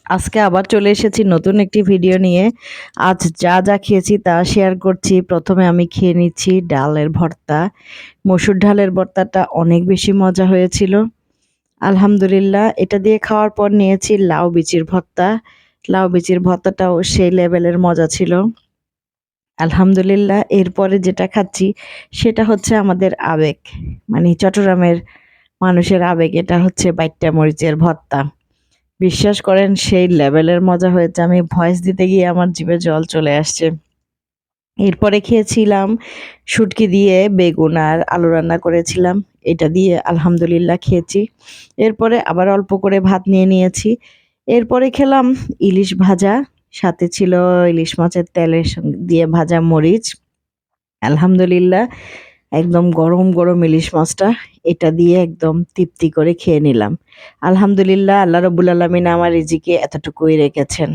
আজকে আবার চলে এসেছি নতুন একটি ভিডিও নিয়ে। আজ যা যা খেয়েছি তা শেয়ার করছি। প্রথমে আমি খেয়ে নিচ্ছি ডালের ভর্তা। মসুর ডালের ভর্তাটা অনেক বেশি মজা হয়েছিল। আলহামদুলিল্লাহ, এটা দিয়ে খাওয়ার পর নিয়েছি লাউ বিচির ভর্তা। লাউ বিচির ভর্তাটাও সেই লেভেলের মজা ছিল। আলহামদুলিল্লাহ, এরপরে যেটা খাচ্ছি সেটা হচ্ছে আমাদের আবেগ, মানে চট্টগ্রামের মানুষের আবেগ। এটা হচ্ছে বাইট্টা মরিচের ভর্তা। বিশ্বাস করেন সেই লেভেলের মজা হয়েছে, আমি ভয়েস দিতে গিয়ে আমার জিভে জল চলে আসছে। এরপরে খেয়েছিলাম শুটকি দিয়ে বেগুন আর আলু রান্না করেছিলাম, এটা দিয়ে আলহামদুলিল্লাহ খেয়েছি। এরপরে আবার অল্প করে ভাত নিয়ে নিয়েছি। এরপরে খেলাম ইলিশ ভাজা, সাথে ছিল ইলিশ মাছের তেলের সঙ্গে দিয়ে ভাজা মরিচ। আলহামদুলিল্লাহ, একদম গরম গরম ইলিশ মাছটা, এটা দিয়ে একদম তৃপ্তি করে খেয়ে নিলাম। আলহামদুলিল্লাহ, আল্লাহ রব্বুল আলামিন আমার রিজিকে এতটুকুই রেখেছেন।